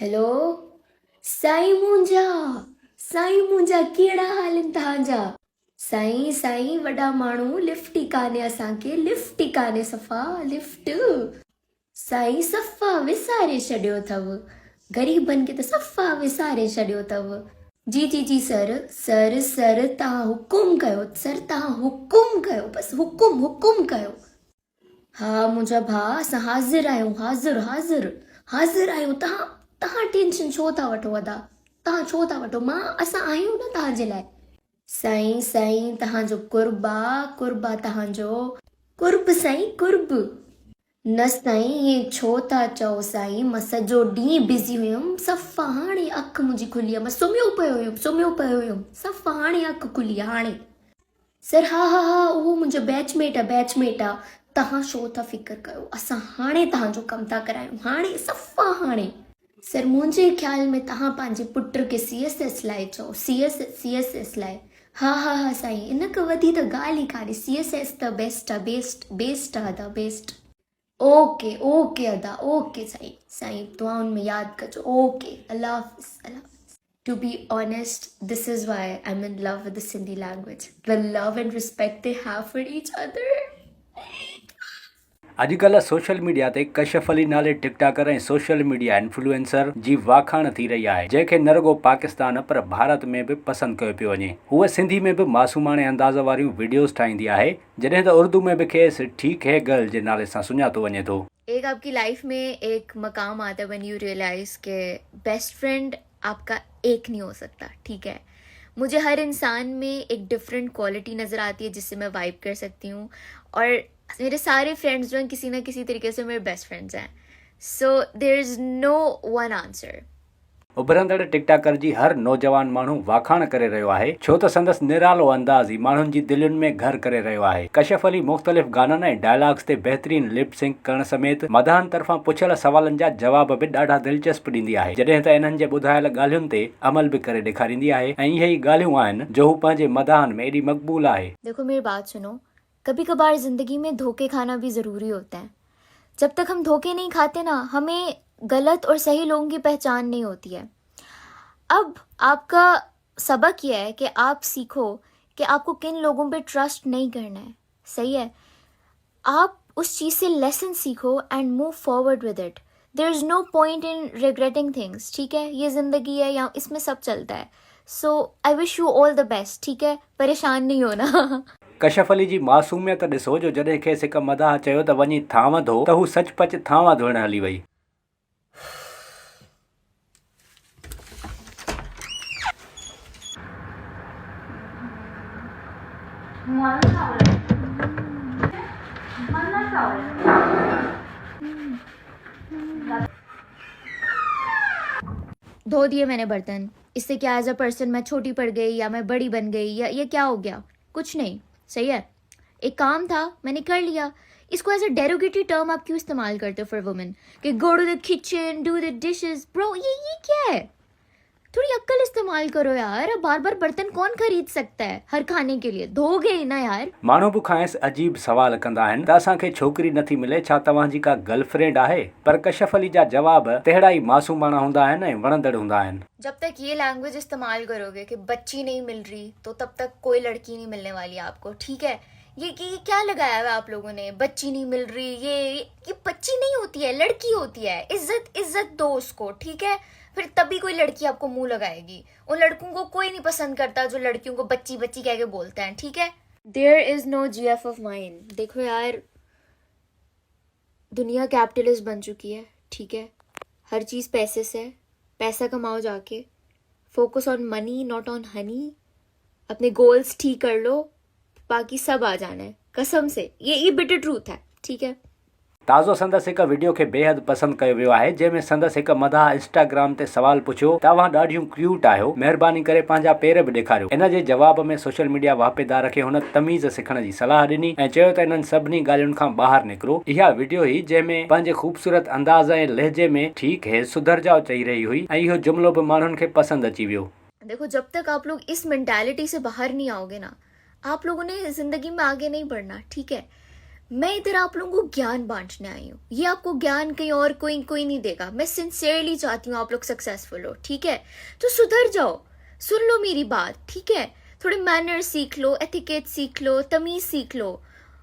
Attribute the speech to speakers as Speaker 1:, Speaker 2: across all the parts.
Speaker 1: Hello Sai मुंहिंजा साईं मुंहिंजा कहिड़ा हाल आहिनि तव्हांजा। साईं साईं वॾा माण्हू लिफ्ट ई कान्हे, असांखे लिफ्ट ई कान्हे, सफ़ा लिफ्ट। साईं सफ़ा विसारे छॾियो अथव, ग़रीबनि खे त सफ़ा विसारे छॾियो अथव। जी जी जी सर सर सर तव्हां हुकुम कयो, सर तव्हां हुकुम कयो, बसि हुकुम हुकुम कयो। हा मुंहिंजा भाउ, असां हाज़िर आहियूं, हाज़िर हाज़िर हाज़िर आहियूं। तव्हां तव्हां टेंशन छो था वठो अदा, तव्हां छो था वठो, असां आहियूं न तव्हांजे लाइ। साईं साईं तव्हांजो कुर्बा कुर्बा तव्हांजो कुर्ब साईं कुर्ब। न साईं ईअं छो था चओ साईं, मां सॼो ॾींहुं बिज़ी हुयमि, सफ़ा हाणे अखि मुंहिंजी खुली आहे, मां सुम्हियो पियो हुयमि, सफ़ा हाणे अखि खुली आहे हाणे। सर हा हा हा उहो मुंहिंजो बैचमेट आहे। तव्हां छो था फिकर कयो, असां हाणे तव्हांजो कमु था करायूं, हाणे सफ़ा हाणे। सर मुंहिंजे ख़्याल में तव्हां पंहिंजे पुट खे CSS लाइ चओ, CSS लाइ। हा हा हा साईं, इन खां वधी त ॻाल्हि ई कान्हे, CSS त बेस्ट आहे, बेस्ट आहे अदा बेस्ट। ओके ओके अदा ओके साईं, साईं दुआउनि में यादि कजो। ओके अल्लाह हाफ़िज़ अल्लाह। To be honest, this is why I'm in love with the Sindhi language. The love and respect they have for each other.
Speaker 2: अॼुकल्ह सोशल मीडिया ते कशफ अली नाले टिकटॉकर ऐं सोशल मीडिया इन्फ्लुएंसर जी वाखाण थी रही आहे, जंहिंखे न रुगो पाकिस्तान पर भारत में बि पसंदि कयो पियो वञे। हूअ सिंधी में बि मासूमाणे अंदाज़ वारियूं वीडियोस ठाहींदी आहे, जॾहिं त उर्दू में बि खेसि ठीक है गर्ल जे नाले सां सुञातो वञे थो।
Speaker 1: एक आपकी लाइफ में एक मकाम आता है व्हेन यू रियलाइज के बेस्ट फ्रेंड आपका एक नहीं हो सकता, ठीक है। मुझे हर इंसान में एक डिफरेंट क्वालिटी नज़र आती है जिससे मैं वाइब कर सकती हूँ, और मेरे सारे फ्रेंड्स जो हैं किसी ना किसी तरीके से मेरे बेस्ट फ्रेंड्स हैं। So there is no one answer.
Speaker 2: उभरंदड़ टिकटॉकर जी हर नौजवान माण्हू वाखाण करे रहियो आहे, छो त संदसि निरालो अंदाज़ ई माण्हुनि जी दिलुनि में घर करे रहियो आहे। कशफ अली मुख़्तलिफ़ गाननि ऐं डायलॉग्स ते बहितरीन लिप सिंक करण समेत मदाहन तरफ़ां पुछियल सवालनि जा जवाब बि ॾाढा दिलचस्प ॾींदी आहे, जॾहिं त इन्हनि जे ॿुधायल ॻाल्हियुनि ते अमल बि करे ॾेखारींदी आहे, ऐं इहे ई ॻाल्हियूं आहिनि जो हू पंहिंजे मदाहन में एॾी मक़बूल आहे।
Speaker 1: देखो मेरी बात सुनो, कभी कभार ज़िंदगी में धोखे खाना भी ज़रूरी होता है। जब तक हम धोखे नहीं खाते ना, हमें गलत और सही लोगों की पहचान नहीं होती है। अब आपका सबक यह है कि आप सीखो कि आपको किन लोगों पे ट्रस्ट नहीं करना है, सही है। आप उस चीज़ से लेसन सीखो and move forward with it. There is no point in regretting things, ठीक है। ये ज़िंदगी है, यहाँ इसमें सब चलता है। So I wish you all the best, ठीक है, परेशान नहीं होना।
Speaker 2: कशफ अली जी मासूमियत ॾिसो, जो जॾहिं खेसि हिक मदाह चयो त वञी थांव धो, त हू सचपच थांवा धोइण हली वई।
Speaker 1: धो दिए मैंने बर्तन, इससे क्या एज अ पर्सन मैं छोटी पड़ गई या मैं बड़ी बन गई या ये क्या हो गया, कुछ नहीं, सही है। एक काम था मैंने कर लिया। इसको एज अ डेरोगेटरी टर्म आप क्यों इस्तेमाल करते हो फॉर वुमेन, कि go to the kitchen do the dishes. Bro ये क्या है, थोड़ी अक्ल इस्तेमाल करो यार। अब बार बार बर्तन कौन खरीद सकता है हर खाने के लिए, धोगे ही ना यार।
Speaker 2: माण्हू बि खांसि अजीब सवाल कंदा आहिनि त असांखे छोकिरी नथी मिले, छा तव्हांजी का गर्लफ्रेंड आहे? पर कशफ अली जा जवाब तहिड़ा ई मासूमाना हूंदा आहिनि ऐं वणंदड़ हूंदा आहिनि।
Speaker 1: जब तक ये लैंग्वेज इस्तेमाल करोगे कि बच्ची नहीं मिल रही, तो तब तक कोई लड़की नहीं मिलने वाली आपको, ठीक है। ये क्या लगाया हुआ आप लोगों ने, बच्ची नहीं मिल रही, ये बच्ची नहीं होती है, लड़की होती है। इज्जत दो उसको, ठीक है। फिर तभी कोई लड़की आपको मुंह लगाएगी। उन लड़कों को कोई नहीं पसंद करता जो लड़कियों को बच्ची बच्ची कह के बोलते हैं, ठीक है। There is no GF of mind. देखो यार, दुनिया कैपिटलिस्ट बन चुकी है, ठीक है। हर चीज़ पैसे से, पैसा कमाओ जाके, focus on money not on Honey. अपने गोल्स ठीक कर लो, बाकी सब आ जाना है, कसम से। ये बिटर ट्रूथ है, ठीक है।
Speaker 2: ताज़ो संदसि हिक वीडियो खे बेहद पसंदि कयो वियो आहे, जंहिंमें संदसि हिक मदाह इंस्टाग्राम ते सवाल पुछियो, तव्हां ॾाढियूं क्यूट आहियो, महिरबानी करे पंहिंजा पेर बि ॾेखारियो। इन जे जवाब में सोशल मीडिया वापेदार खे हुन तमीज़ सिखण जी सलाह ॾिनी ऐं चयो त इन्हनि सभिनी ॻाल्हियुनि खां ॿाहिरि निकिरो। इहा वीडियो ही जंहिंमें पंहिंजे ख़ूबसूरत अंदाज़ ऐं लहजे में ठीक है सुधर जाओ चई रही हुई, ऐं इहो जुमिलो बि माण्हुनि खे पसंदि अची वियो।
Speaker 1: देखो, जब तक आप लोग इस मेंटालिटी से बाहर नहीं आओगे ना, आप लोगों ने जिंदगी में आगे नहीं बढ़ना, ठीक है। मैं इधर आप लोगों को ज्ञान बांटने आई हूँ। ये आपको ज्ञान कहीं और कोई नहीं देगा। मैं सिंसियरली चाहती हूँ आप लोग सक्सेसफुल हो, ठीक है? तो सुधर जाओ, सुन लो मेरी बात, ठीक है? थोड़े मैनर सीख लो, एथिकेट सीख लो, तमीज सीख लो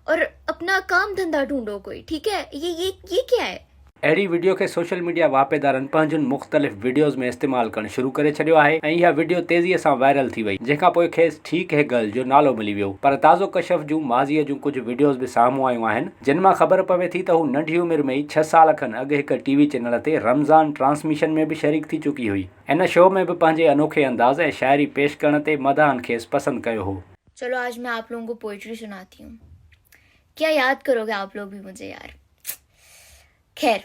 Speaker 1: और अपना काम धंधा ढूंढो कोई, ठीक है? ये क्या है?
Speaker 2: अहिड़ी वीडियो के सोशल मीडिया वापेदारनि पंहिंजनि मुख़्तलिफ़ वीडियोज़ में इस्तेमालु करणु शुरू करे छॾियो आहे ऐं इहा वीडियो तेज़ीअ सां वायरल थी वई, जंहिंखां पोइ खेसि ठीक है गर्ल जो नालो मिली वियो। पर ताज़ो कशफ जूं माज़ीअ जूं कुझु वीडियोज़ बि साम्हूं आयूं आहिनि, जिन मां ख़बर पवे थी त हू नंढी उमिरि में ई 6 साल खनि अॻु हिकु टीवी चैनल ते रमज़ान ट्रांसमिशन में बि शरीक थी चुकी हुई। इन शो में बि पंहिंजे अनोखे अंदाज़ ऐं शाइरी पेश करण ते मदाहनि खेसि पसंदि कयो हो।
Speaker 1: चलो आज मैं आप लोगों को पोइट्री सुनाती हूँ। क्या याद करोगे आप लोग भी मुझे यार? खैर,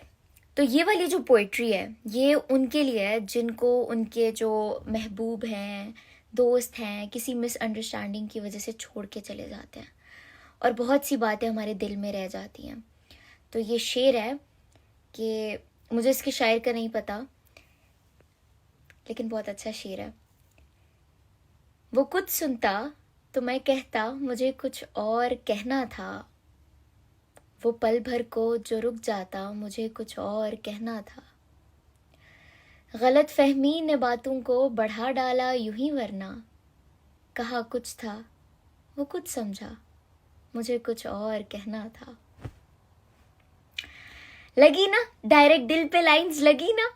Speaker 1: तो ये वाली जो पोइट्री है ये उनके लिए है जिनको उनके जो महबूब हैं, दोस्त हैं, किसी मिसअंडरस्टैंडिंग की वजह से छोड़ के चले जाते हैं और बहुत सी बातें हमारे दिल में रह जाती हैं। तो ये शेर है कि मुझे इसके शायर का नहीं पता, लेकिन बहुत अच्छा शेर है। वो कुछ सुनता तो मैं कहता मुझे कुछ और कहना था, वो पल भर को जो रुक जाता मुझे कुछ और कहना था। गलत फहमी ने बातों को बढ़ा डाला यूं ही, वरना कहा कुछ था वो कुछ समझा मुझे कुछ और कहना था। लगी ना? डायरेक्ट दिल पे लाइंस लगी ना?